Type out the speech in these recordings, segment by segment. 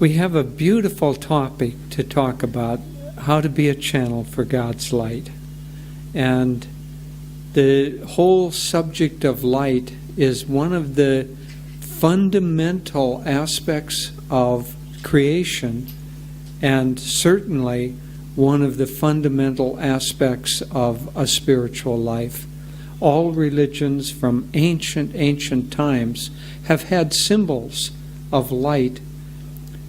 We have a beautiful topic to talk about, how to be a channel for God's light. And the whole subject of light is one of the fundamental aspects of creation, and certainly one of the fundamental aspects of a spiritual life. All religions from ancient times have had symbols of light.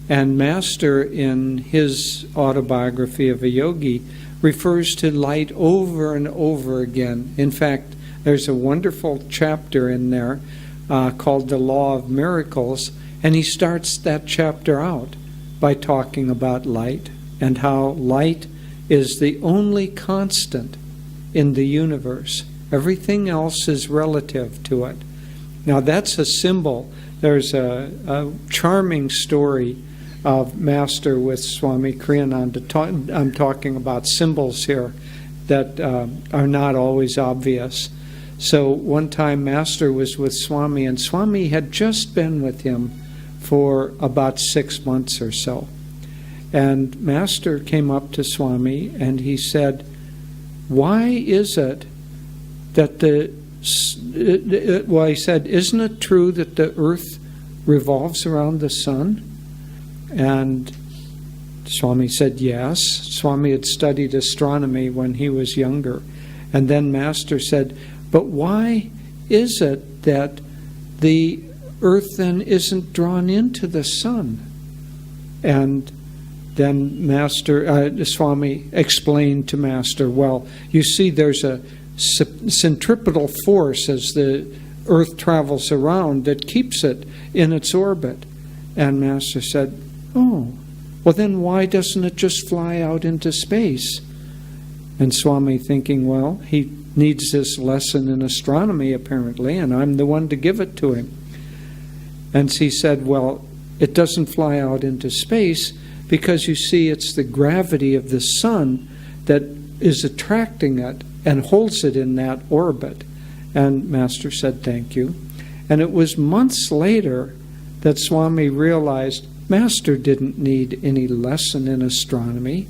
And Master, in his autobiography of a yogi, refers to light over and over again. In fact, there's a wonderful chapter in there called The Law of Miracles, and he starts that chapter out by talking about light and how light is the only constant in the universe. Everything else is relative to it. Now that's a symbol. There's a charming story of Master with Swami Kriyananda. I'm talking about symbols here that are not always obvious. So one time Master was with Swami, and Swami had just been with him for about 6 months or so. And Master came up to Swami and he said, "Why is it that he said, isn't it true that the earth revolves around the sun?" And Swami said yes. Swami had studied astronomy when he was younger. And then Master said, "But why is it that the earth then isn't drawn into the sun?" And then Swami explained to Master, well, you see there's a centripetal force as the earth travels around that keeps it in its orbit. And Master said, "Oh, well then why doesn't it just fly out into space?" And Swami thinking, well, he needs this lesson in astronomy apparently, and I'm the one to give it to him. And he said, well, it doesn't fly out into space because you see it's the gravity of the sun that is attracting it and holds it in that orbit. And Master said, thank you. And it was months later that Swami realized Master didn't need any lesson in astronomy.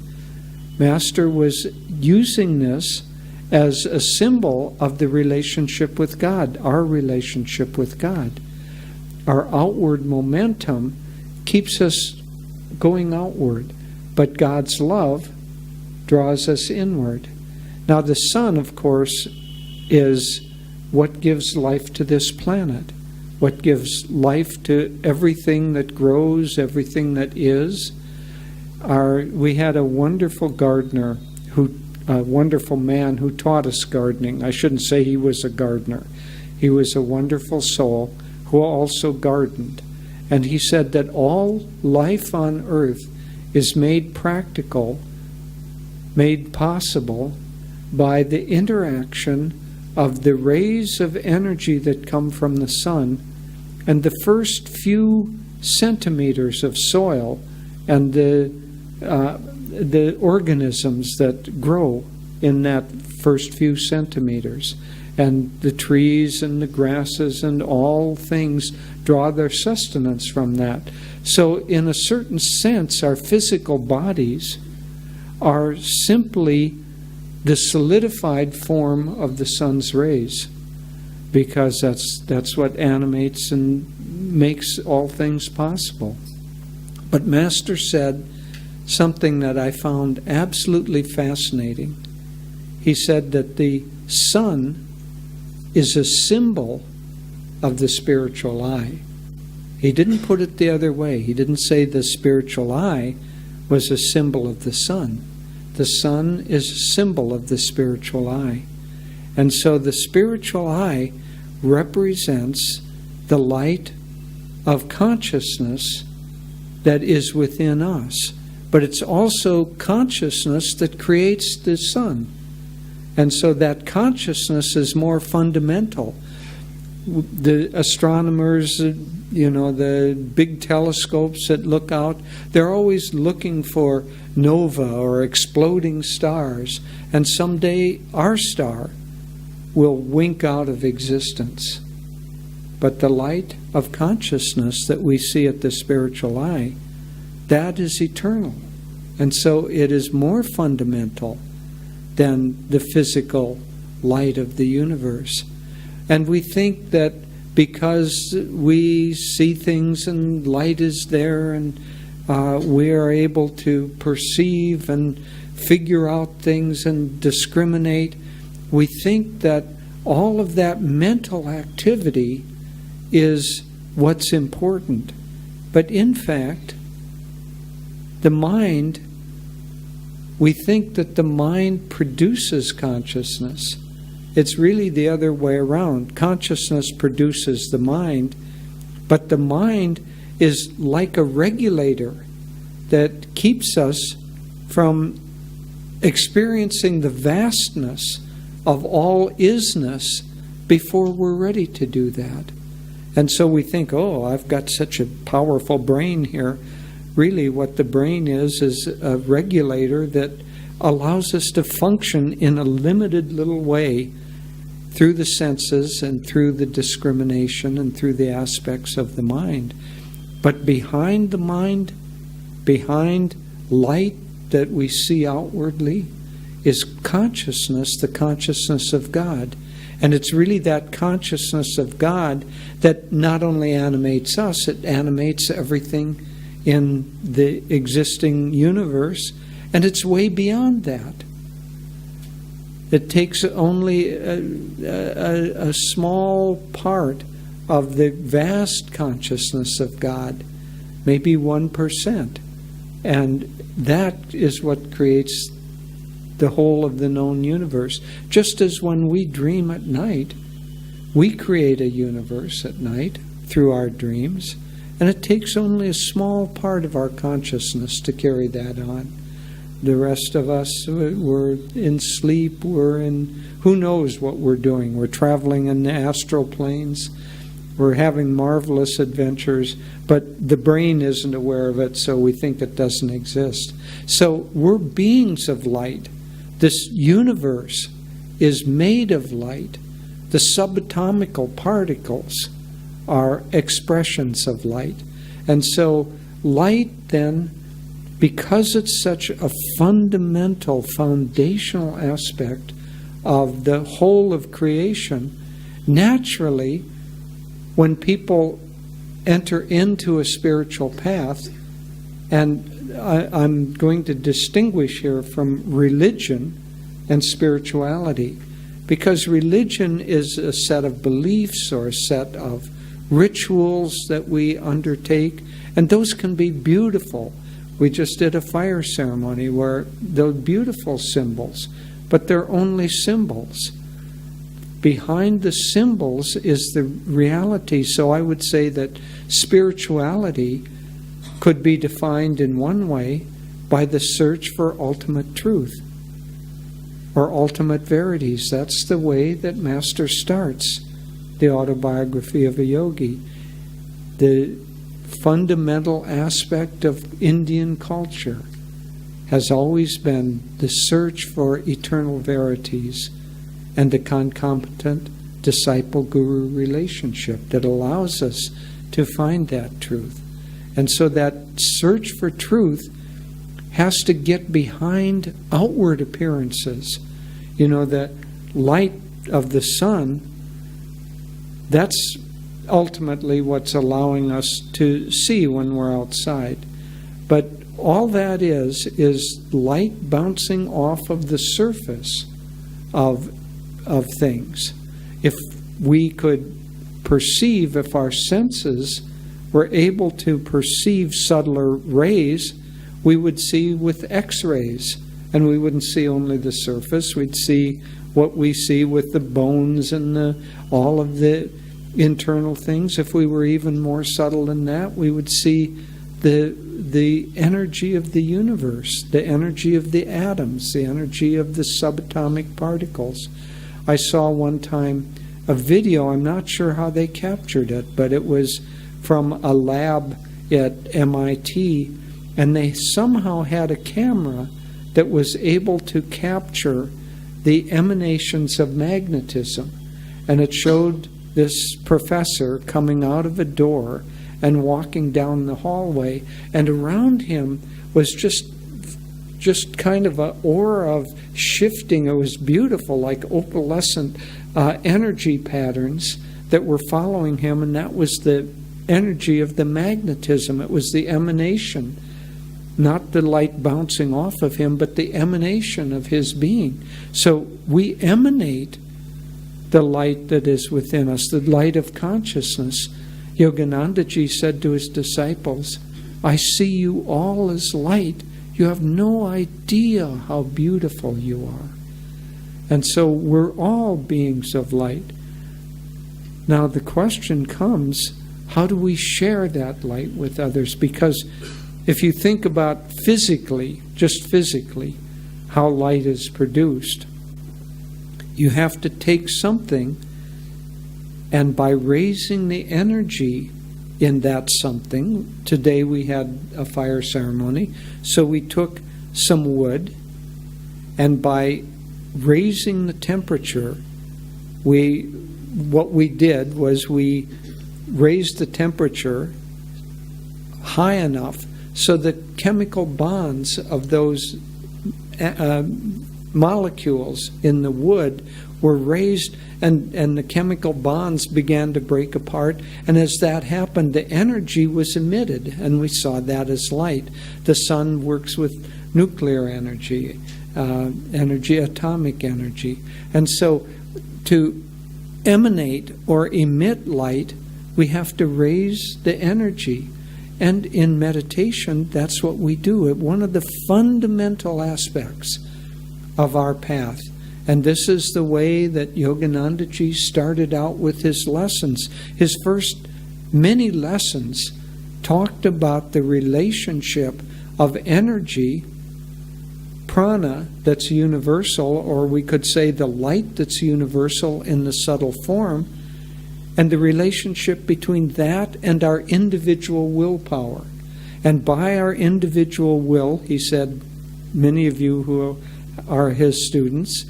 Master was using this as a symbol of the relationship with God, our relationship with God. Our outward momentum keeps us going outward, but God's love draws us inward. Now the sun, of course, is what gives life to this planet, what gives life to everything that grows, everything that is. We had a wonderful gardener, a wonderful man who taught us gardening. I shouldn't say he was a gardener. He was a wonderful soul who also gardened. And he said that all life on earth is made practical, made possible by the interaction of the rays of energy that come from the sun and the first few centimeters of soil and the organisms that grow in that first few centimeters. And the trees and the grasses and all things draw their sustenance from that. So in a certain sense, our physical bodies are simply the solidified form of the sun's rays, because that's what animates and makes all things possible. But Master said something that I found absolutely fascinating. He said that the sun is a symbol of the spiritual eye. He didn't put it the other way. He didn't say the spiritual eye was a symbol of the sun. The sun is a symbol of the spiritual eye. And so the spiritual eye represents the light of consciousness that is within us. But it's also consciousness that creates the sun. And so that consciousness is more fundamental. The astronomers, the big telescopes that look out, they're always looking for nova or exploding stars. And someday our star will wink out of existence. But the light of consciousness that we see at the spiritual eye that is eternal. And so it is more fundamental than the physical light of the universe. And we think that because we see things and light is there and we are able to perceive and figure out things and discriminate, we think that all of that mental activity is what's important. But in fact, the mind, we think that the mind produces consciousness. It's really the other way around. Consciousness produces the mind, but the mind is like a regulator that keeps us from experiencing the vastness of all isness before we're ready to do that. And so we think, oh, I've got such a powerful brain here. Really, what the brain is a regulator that allows us to function in a limited little way through the senses and through the discrimination and through the aspects of the mind. But behind the mind, behind light that we see outwardly, is consciousness, the consciousness of God. And it's really that consciousness of God that not only animates us, it animates everything in the existing universe, and it's way beyond that. It takes only a small part of the vast consciousness of God, maybe 1%, and that is what creates the whole of the known universe. Just as when we dream at night, we create a universe at night through our dreams, and it takes only a small part of our consciousness to carry that on. The rest of us, we're in sleep, we're in, who knows what we're doing. We're traveling in the astral planes, we're having marvelous adventures, but the brain isn't aware of it, so we think it doesn't exist. So we're beings of light. This universe is made of light. The subatomical particles are expressions of light. And so light then, because it's such a fundamental, foundational aspect of the whole of creation, naturally, when people enter into a spiritual path, and I'm going to distinguish here from religion and spirituality, because religion is a set of beliefs or a set of rituals that we undertake, and those can be beautiful. We just did a fire ceremony where they're beautiful symbols, but they're only symbols. Behind the symbols is the reality. So I would say that spirituality could be defined in one way by the search for ultimate truth or ultimate verities. That's the way that Master starts the autobiography of a yogi. The fundamental aspect of Indian culture has always been the search for eternal verities and the concomitant disciple-guru relationship that allows us to find that truth. And so that search for truth has to get behind outward appearances. You know, the light of the sun, that's ultimately what's allowing us to see when we're outside. But all that is light bouncing off of the surface of things. If we could perceive, if our senses were able to perceive subtler rays, we would see with X-rays, and we wouldn't see only the surface. We'd see what we see with the bones and all of the internal things. If we were even more subtle than that, we would see the energy of the universe, the energy of the atoms, the energy of the subatomic particles. I saw one time a video, I'm not sure how they captured it, but it was from a lab at MIT, and they somehow had a camera that was able to capture the emanations of magnetism. And it showed this professor coming out of a door, and walking down the hallway, and around him was just kind of an aura of shifting. It was beautiful, like opalescent energy patterns that were following him, and that was the energy of the magnetism. It was the emanation, not the light bouncing off of him, but the emanation of his being. So we emanate the light that is within us, the light of consciousness. Yoganandaji said to his disciples, I see you all as light. You have no idea how beautiful you are. And so we're all beings of light. Now the question comes, how do we share that light with others? Because if you think about physically, just physically, how light is produced, you have to take something, and by raising the energy in that something, today we had a fire ceremony, so we took some wood, and by raising the temperature, what we did was we raised the temperature high enough so the chemical bonds of those molecules in the wood were raised, and the chemical bonds began to break apart, and as that happened, the energy was emitted, and we saw that as light. The sun works with nuclear energy, atomic energy, and so to emanate or emit light, we have to raise the energy. And in meditation, that's what we do. One of the fundamental aspects of our path. And this is the way that Yoganandaji started out with his lessons. His first many lessons talked about the relationship of energy, prana, that's universal, or we could say the light that's universal in the subtle form, and the relationship between that and our individual willpower. And by our individual will, he said, many of you who are his students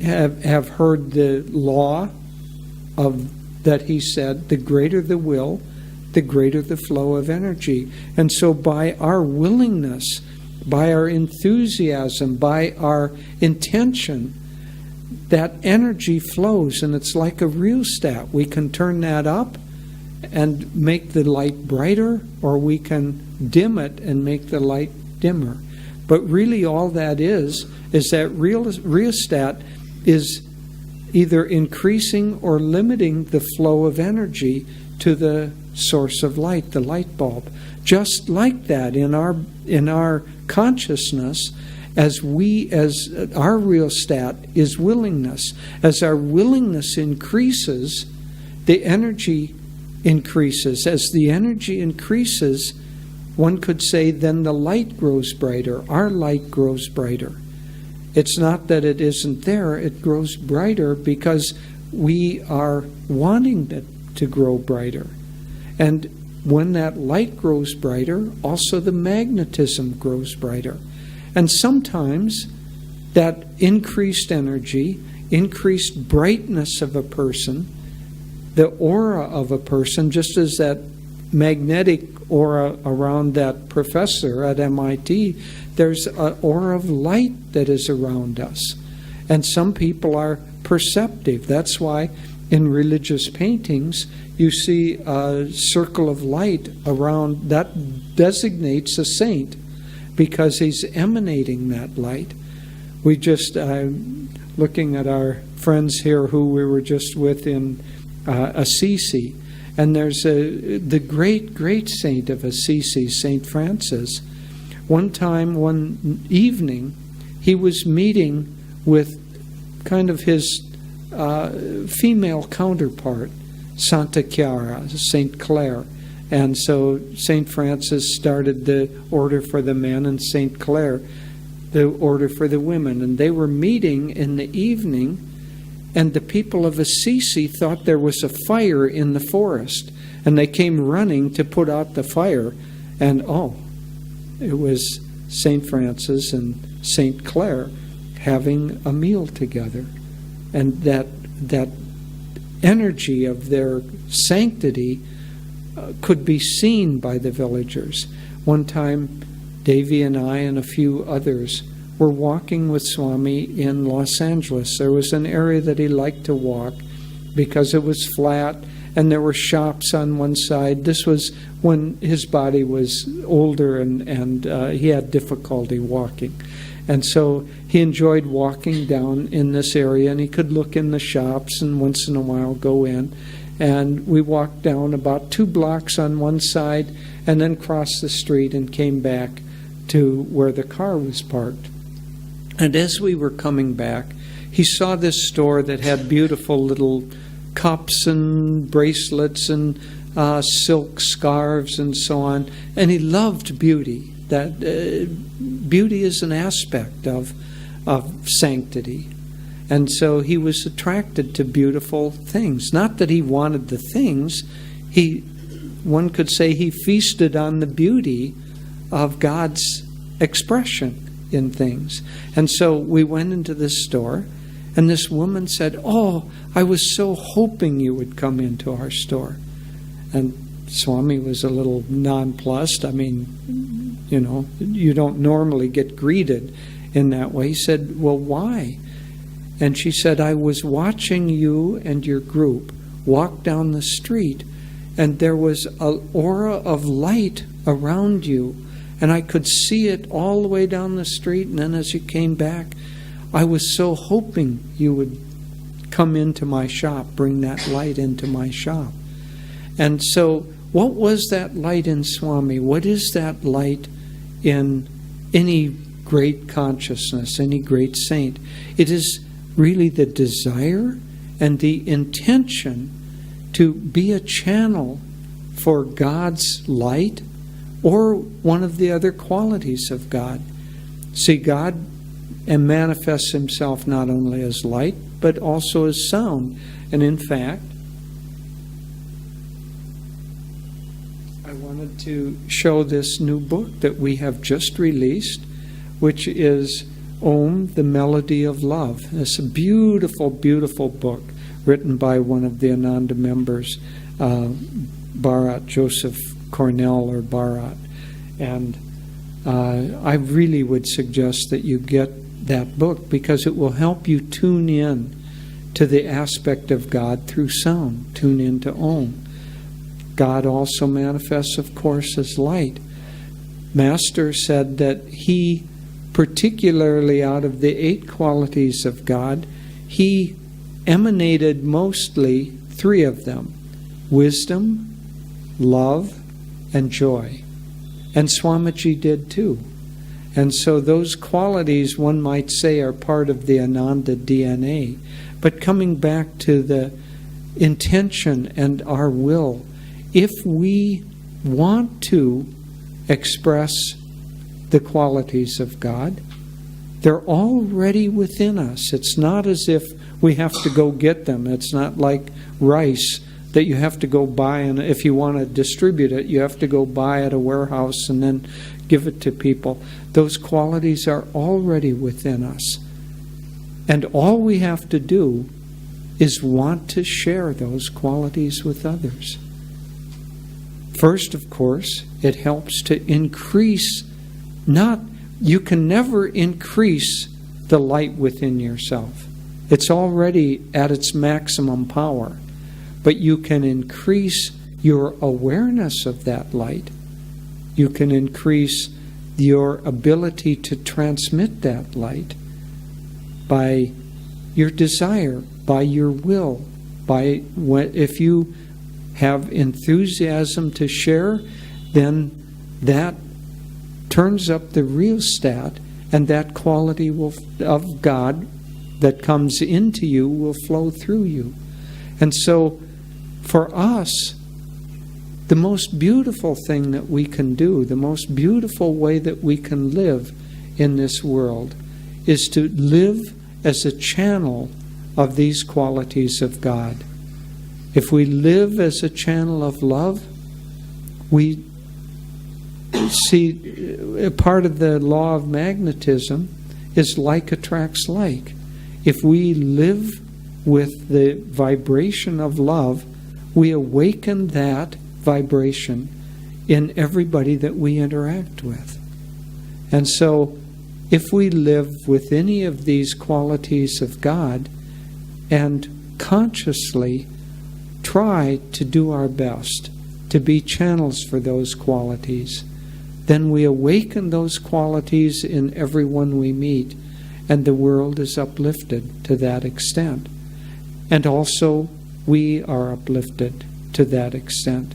have heard the law of that he said, the greater the will, the greater the flow of energy. And so by our willingness, by our enthusiasm, by our intention, that energy flows, and it's like a rheostat. We can turn that up and make the light brighter, or we can dim it and make the light dimmer. But really all that is that rheostat is either increasing or limiting the flow of energy to the source of light, the light bulb. Just like that in our consciousness, as our rheostat is willingness. As our willingness increases, the energy increases. As the energy increases, one could say then the light grows brighter. Our light grows brighter. It's not that it isn't there, it grows brighter because we are wanting it to grow brighter. And when that light grows brighter, also the magnetism grows brighter. And sometimes that increased energy, increased brightness of a person, the aura of a person, just as that magnetic aura around that professor at MIT, there's an aura of light that is around us. And some people are perceptive. That's why in religious paintings you see a circle of light around that designates a saint, because he's emanating that light. We just, looking at our friends here who we were just with in Assisi, and there's the great saint of Assisi, St. Francis. One evening, he was meeting with kind of his female counterpart, Santa Chiara, St. Clare. And so St. Francis started the order for the men, and St. Clare the order for the women. And they were meeting in the evening, and the people of Assisi thought there was a fire in the forest. And they came running to put out the fire. And it was St. Francis and St. Clare having a meal together. And that energy of their sanctity could be seen by the villagers. One time, Devi and I and a few others were walking with Swami in Los Angeles. There was an area that he liked to walk because it was flat and there were shops on one side. This was when his body was older and he had difficulty walking. And so he enjoyed walking down in this area, and he could look in the shops and once in a while go in. And we walked down about 2 blocks on one side and then crossed the street and came back to where the car was parked. And as we were coming back, he saw this store that had beautiful little cups and bracelets and silk scarves and so on. And he loved beauty. That beauty is an aspect of sanctity. And so he was attracted to beautiful things. Not that he wanted the things. One could say he feasted on the beauty of God's expression in things. And so we went into this store, and this woman said, "Oh, I was so hoping you would come into our store." And Swami was a little nonplussed. I mean, you don't normally get greeted in that way. He said, "Well, why?" And she said, "I was watching you and your group walk down the street, and there was an aura of light around you, and I could see it all the way down the street, and then as you came back, I was so hoping you would come into my shop, bring that light into my shop." And so, what was that light in Swami? What is that light in any great consciousness, any great saint? It is really the desire and the intention to be a channel for God's light or one of the other qualities of God. See, God manifests himself not only as light, but also as sound. And in fact, I wanted to show this new book that we have just released, which is Om, the Melody of Love. It's a beautiful, beautiful book written by one of the Ananda members, Bharat, Joseph Cornell or Bharat. And I really would suggest that you get that book because it will help you tune in to the aspect of God through sound. Tune into Om. God also manifests, of course, as light. Master said that he, particularly out of the 8 qualities of God, he emanated mostly 3 of them: wisdom, love, and joy. And Swamiji did too. And so those qualities, one might say, are part of the Ananda DNA. But coming back to the intention and our will, if we want to express the qualities of God, they're already within us. It's not as if we have to go get them. It's not like rice that you have to go buy, and if you want to distribute it, you have to go buy at a warehouse and then give it to people. Those qualities are already within us. And all we have to do is want to share those qualities with others. First, of course, it helps to increase, you can never increase the light within yourself. It's already at its maximum power. But you can increase your awareness of that light. You can increase your ability to transmit that light by your desire, by your will, if you have enthusiasm to share, then that turns up the rheostat, and that quality of God that comes into you will flow through you. And so, for us, the most beautiful thing that we can do, the most beautiful way that we can live in this world, is to live as a channel of these qualities of God. If we live as a channel of love, we see a part of the law of magnetism is like attracts like. If we live with the vibration of love, we awaken that vibration in everybody that we interact with. And so, if we live with any of these qualities of God and consciously try to do our best to be channels for those qualities, then we awaken those qualities in everyone we meet, and the world is uplifted to that extent. And also, we are uplifted to that extent.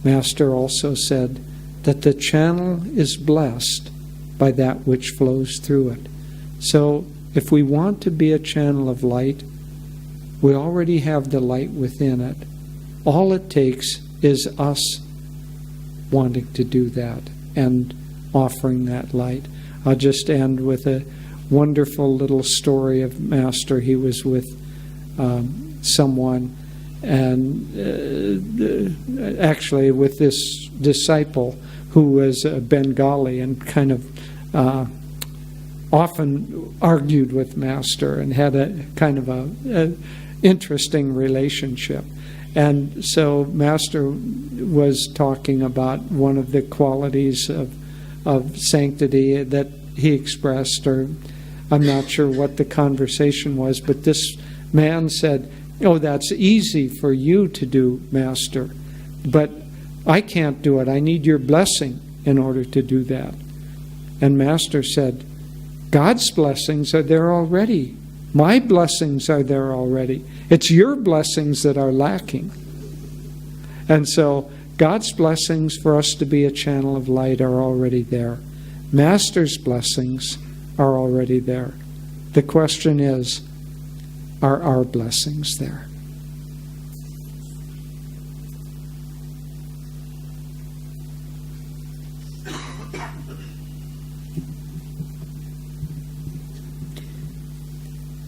Master also said that the channel is blessed by that which flows through it. So, if we want to be a channel of light, we already have the light within it. All it takes is us wanting to do that and offering that light. I'll just end with a wonderful little story of Master. He was with someone, and actually with this disciple who was a Bengali and kind of often argued with Master and had a kind of a interesting relationship. And so Master was talking about one of the qualities of sanctity that he expressed, or I'm not sure what the conversation was, but this man said, "Oh, that's easy for you to do, Master, but I can't do it. I need your blessing in order to do that." And Master said, "God's blessings are there already. My blessings are there already. It's your blessings that are lacking." And so God's blessings for us to be a channel of light are already there. Master's blessings are already there. The question is, are our blessings there?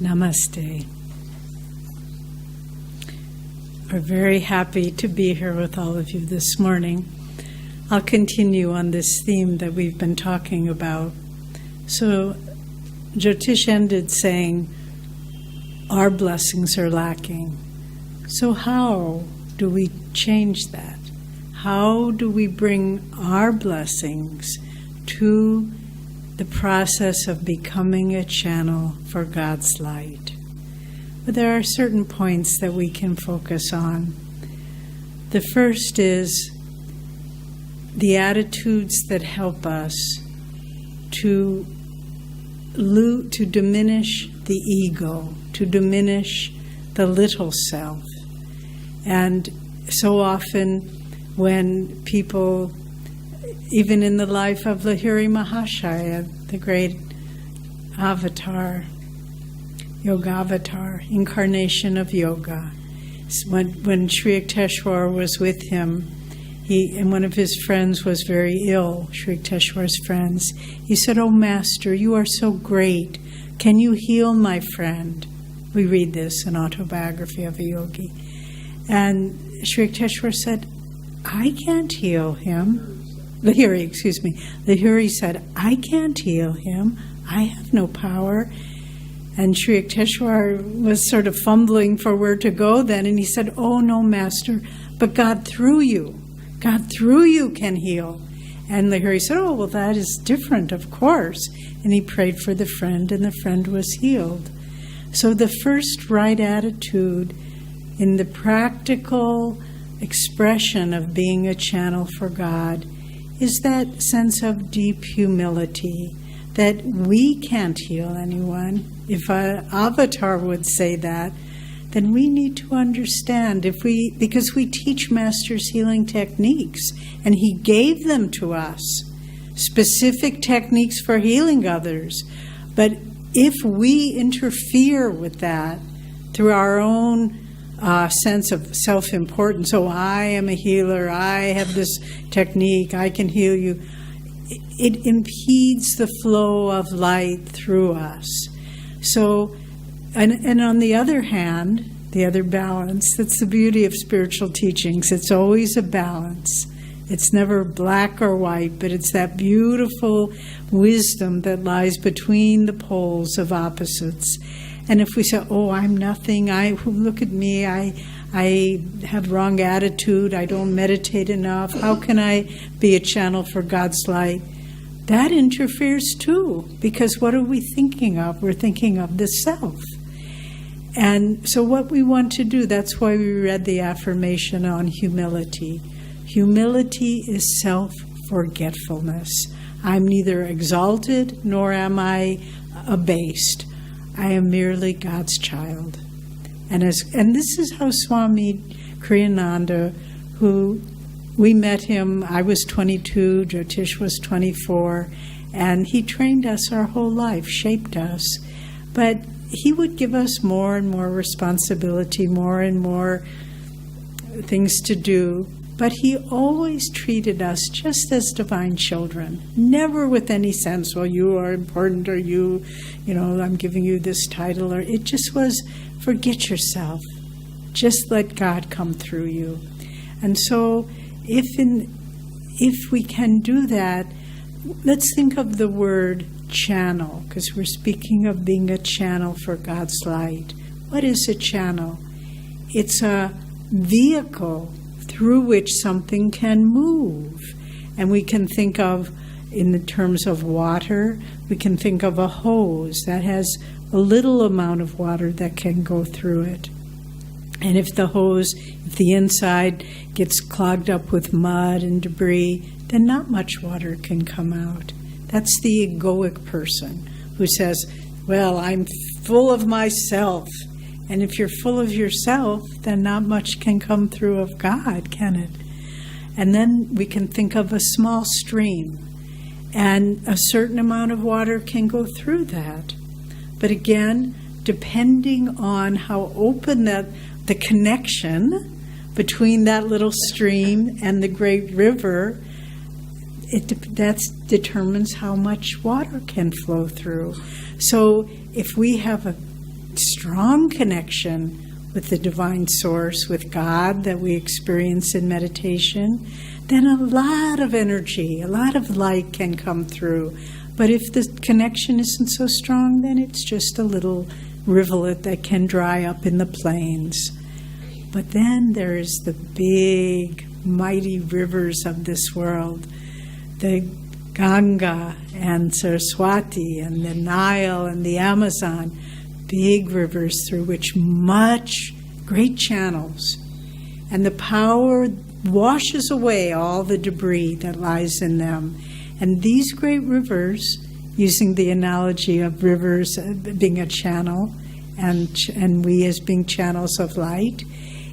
Namaste. We're very happy to be here with all of you this morning. I'll continue on this theme that we've been talking about. So, Jyotish ended saying, our blessings are lacking. So how do we change that? How do we bring our blessings to the process of becoming a channel for God's light? But there are certain points that we can focus on. The first is the attitudes that help us to diminish the ego, to diminish the little self. And so often when people, even in the life of Lahiri Mahashaya, the great avatar, Yogavatar, incarnation of yoga, when Sri Yukteswar was with him, and one of his friends was very ill, Sri Yukteswar's friends, he said, "Oh, Master, you are so great. Can you heal my friend?" We read this in Autobiography of a Yogi. And Sri Yukteswar said, "I can't heal him." Lahiri said, "I can't heal him. I have no power." And Sri Yukteswar was sort of fumbling for where to go then, and he said, "Oh, no, Master, but God through you can heal." And Lahiri said, "Oh, well, that is different, of course." And he prayed for the friend, and the friend was healed. So the first right attitude in the practical expression of being a channel for God is that sense of deep humility, that we can't heal anyone. If an avatar would say that, then we need to understand, because we teach Master's healing techniques, and he gave them to us, specific techniques for healing others. But if we interfere with that through our own sense of self-importance, "Oh, I am a healer, I have this technique, I can heal you," it impedes the flow of light through us. So, and on the other hand, the other balance, that's the beauty of spiritual teachings. It's always a balance. It's never black or white, but it's that beautiful wisdom that lies between the poles of opposites. And if we say, "Oh, I'm nothing, look at me, I I have wrong attitude, I don't meditate enough, how can I be a channel for God's light? That interferes too, because what are we thinking of? We're thinking of the self. And so what we want to do, that's why we read the affirmation on humility. Humility is self-forgetfulness. I'm neither exalted nor am I abased. I am merely God's child. And this is how Swami Kriyananda, who we met him, I was 22, Jyotish was 24, and he trained us our whole life, shaped us. But he would give us more and more responsibility, more and more things to do. But he always treated us just as divine children, never with any sense, well, you are important, or you know, I'm giving you this title, or it just was, forget yourself. Just let God come through you. And so if we can do that, let's think of the word channel, because we're speaking of being a channel for God's light. What is a channel? It's a vehicle through which something can move. And we can think of, in the terms of water, we can think of a hose that has a little amount of water that can go through it. And if the inside gets clogged up with mud and debris, then not much water can come out. That's the egoic person who says, well, I'm full of myself. And if you're full of yourself, then not much can come through of God, can it? And then we can think of a small stream, and a certain amount of water can go through that. But again, depending on how open the connection between that little stream and the great river, that determines how much water can flow through. So if we have a strong connection with the divine source, with God, that we experience in meditation, then a lot of energy, a lot of light can come through. But if the connection isn't so strong, then it's just a little rivulet that can dry up in the plains. But then there's the big, mighty rivers of this world, the Ganga and Saraswati and the Nile and the Amazon, big rivers through which great channels. And the power washes away all the debris that lies in them. And these great rivers, using the analogy of rivers being a channel, and we as being channels of light,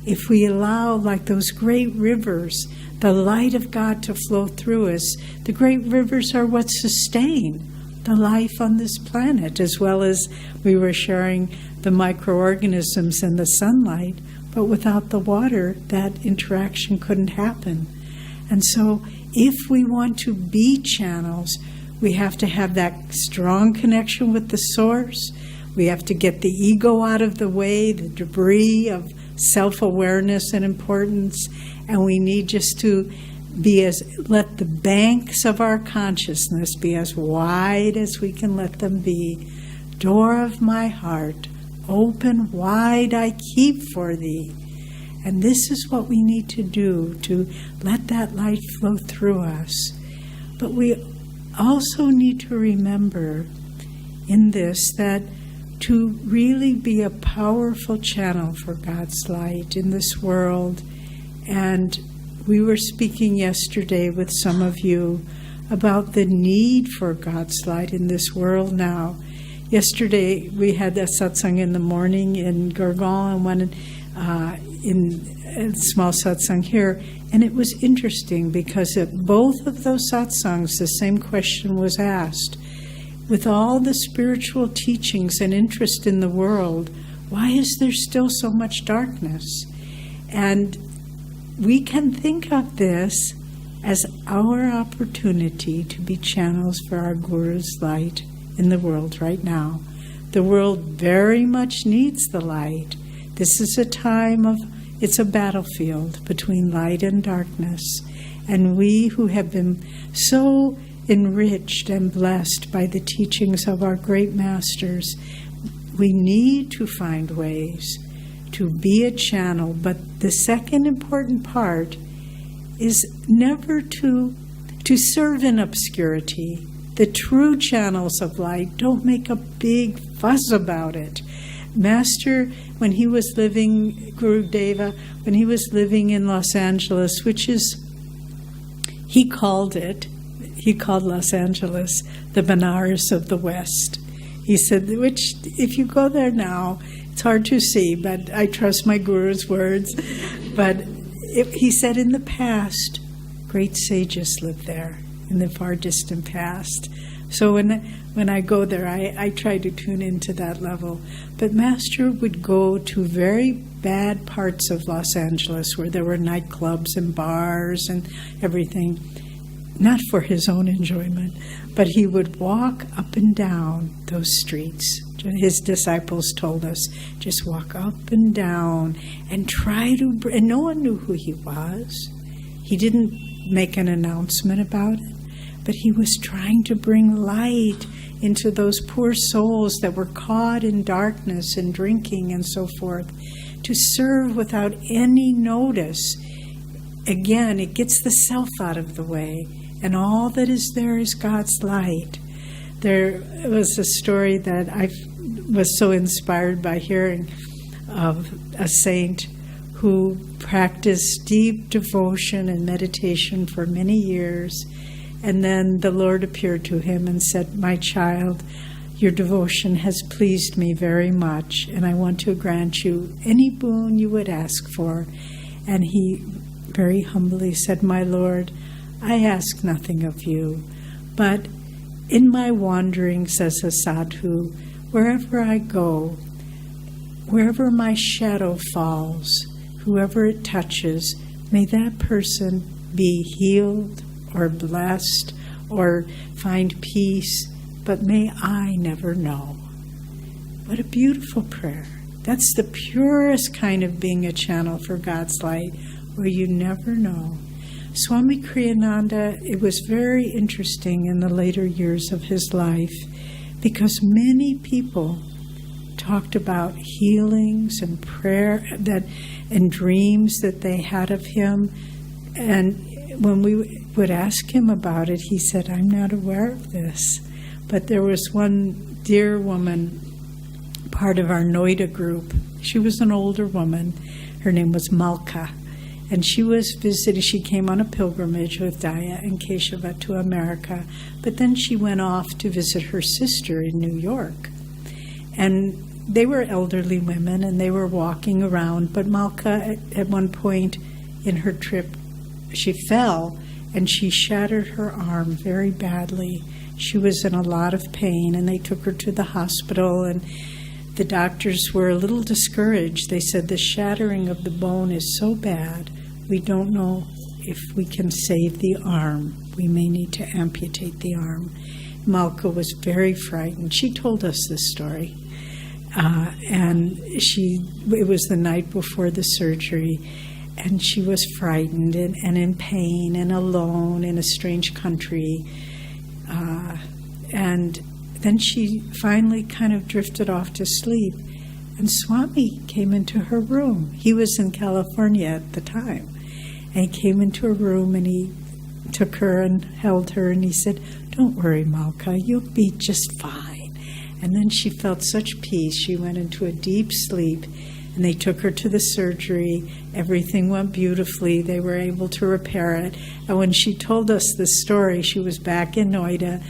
if we allow, like those great rivers, the light of God to flow through us, the great rivers are what sustain the life on this planet, as well as we were sharing the microorganisms and the sunlight. But without the water, that interaction couldn't happen. And so if we want to be channels, we have to have that strong connection with the source. We have to get the ego out of the way, the debris of self-awareness and importance, and we need just to let the banks of our consciousness be as wide as we can let them be. Door of my heart, open wide I keep for thee. And this is what we need to do, to let that light flow through us. But we also need to remember in this that to really be a powerful channel for God's light in this world. And we were speaking yesterday with some of you about the need for God's light in this world now. Yesterday we had a satsang in the morning in Gurgaon and one in a small satsang here. And it was interesting because at both of those satsangs the same question was asked. With all the spiritual teachings and interest in the world, why is there still so much darkness? And we can think of this as our opportunity to be channels for our Guru's light in the world right now. The world very much needs the light. This is a time it's a battlefield between light and darkness. And we who have been so enriched and blessed by the teachings of our great masters, we need to find ways to be a channel. But the second important part is never to serve in obscurity. The true channels of light don't make a big fuss about it. Master, when he was living, Guru Deva, when he was living in Los Angeles, he called Los Angeles the Benares of the West. He said, which, if you go there now, it's hard to see, but I trust my Guru's words. But he said in the past, great sages lived there, in the far distant past. So when I go there, I try to tune into that level. But Master would go to very bad parts of Los Angeles where there were nightclubs and bars and everything, not for his own enjoyment, but he would walk up and down those streets. His disciples told us, just walk up and down and try to, and no one knew who he was. He didn't make an announcement about it, but he was trying to bring light into those poor souls that were caught in darkness and drinking and so forth, to serve without any notice. Again, it gets the self out of the way, and all that is there is God's light. There was a story that I was so inspired by hearing of a saint who practiced deep devotion and meditation for many years. And then the Lord appeared to him and said, my child, your devotion has pleased me very much, and I want to grant you any boon you would ask for. And he very humbly said, my Lord, I ask nothing of you, but in my wanderings as a sadhu, wherever I go, wherever my shadow falls, whoever it touches, may that person be healed or blessed or find peace, but may I never know. What a beautiful prayer. That's the purest kind of being a channel for God's light, where you never know. Swami Kriyananda, it was very interesting in the later years of his life, because many people talked about healings and prayer and dreams that they had of him. And when we would ask him about it, he said, I'm not aware of this. But there was one dear woman, part of our Noida group. She was an older woman. Her name was Malka. And she was visiting, she came on a pilgrimage with Daya and Keshava to America. But then she went off to visit her sister in New York. And they were elderly women, and they were walking around. But Malka, at one point in her trip, she fell, and she shattered her arm very badly. She was in a lot of pain, and they took her to the hospital, and the doctors were a little discouraged. They said the shattering of the bone is so bad, we don't know if we can save the arm. We may need to amputate the arm. Malka was very frightened. She told us this story. And it was the night before the surgery, and she was frightened and in pain and alone in a strange country. And then she finally kind of drifted off to sleep, and Swami came into her room. He was in California at the time, and he came into her room, and he took her and held her, and he said, don't worry, Malka, you'll be just fine. And then she felt such peace. She went into a deep sleep, and they took her to the surgery. Everything went beautifully. They were able to repair it. And when she told us this story, she was back in Noida.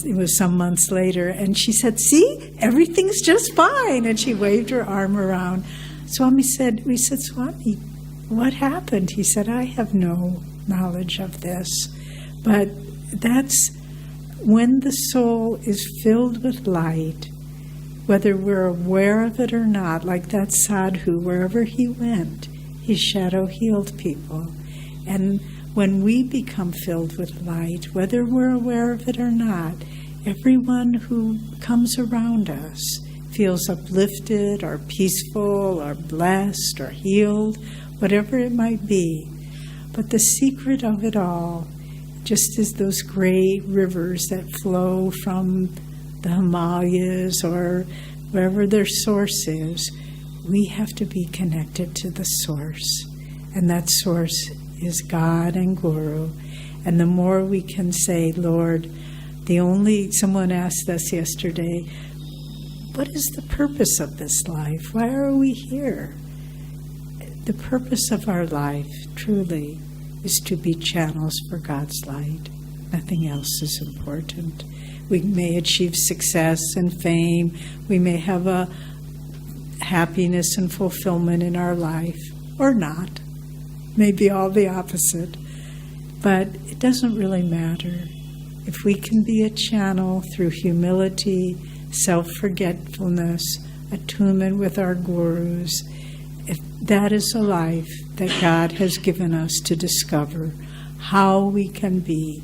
It was some months later, and she said, see, everything's just fine. And she waved her arm around. We said, Swami, what happened? He said, I have no knowledge of this. But that's when the soul is filled with light, whether we're aware of it or not, like that sadhu, wherever he went, his shadow healed people. And when we become filled with light, whether we're aware of it or not, everyone who comes around us feels uplifted or peaceful or blessed or healed, whatever it might be. But the secret of it all, just as those great rivers that flow from the Himalayas or wherever their source is, we have to be connected to the source. And that source is God and Guru. And the more we can say, Lord, someone asked us yesterday, what is the purpose of this life? Why are we here? The purpose of our life, truly, is to be channels for God's light. Nothing else is important. We may achieve success and fame. We may have a happiness and fulfillment in our life, or not. Maybe all the opposite. But it doesn't really matter. If we can be a channel through humility, self-forgetfulness, attunement with our gurus, if that is a life that God has given us to discover how we can be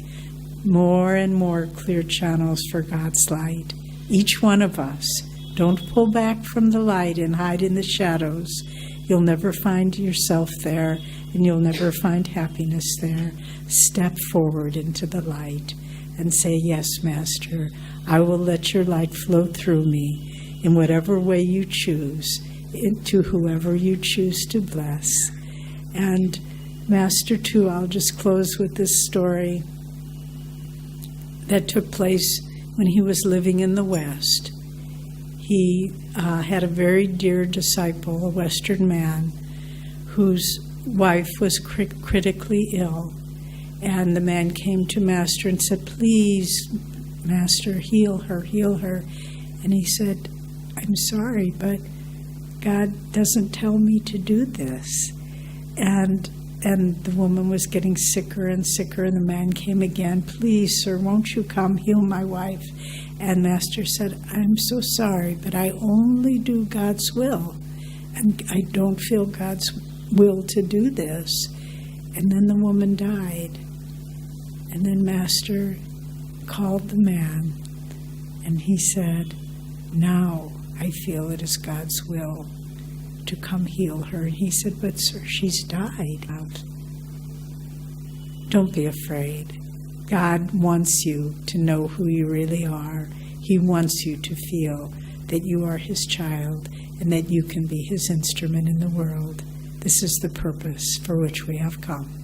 more and more clear channels for God's light. Each one of us. Don't pull back from the light and hide in the shadows. You'll never find yourself there, and you'll never find happiness there. Step forward into the light and say, yes, Master, I will let your light flow through me in whatever way you choose, to whoever you choose to bless. And Master, too, I'll just close with this story that took place when he was living in the West. He had a very dear disciple, a Western man, whose wife was critically ill. And the man came to Master and said, please, Master, heal her, heal her. And he said, I'm sorry, but God doesn't tell me to do this. And the woman was getting sicker and sicker, and the man came again, please, sir, won't you come heal my wife? And Master said, I'm so sorry, but I only do God's will, and I don't feel God's will to do this. And then the woman died. And then Master called the man, and he said, now I feel it is God's will to come heal her. And he said, but sir, she's died. Don't be afraid. God wants you to know who you really are. He wants you to feel that you are his child and that you can be his instrument in the world. This is the purpose for which we have come.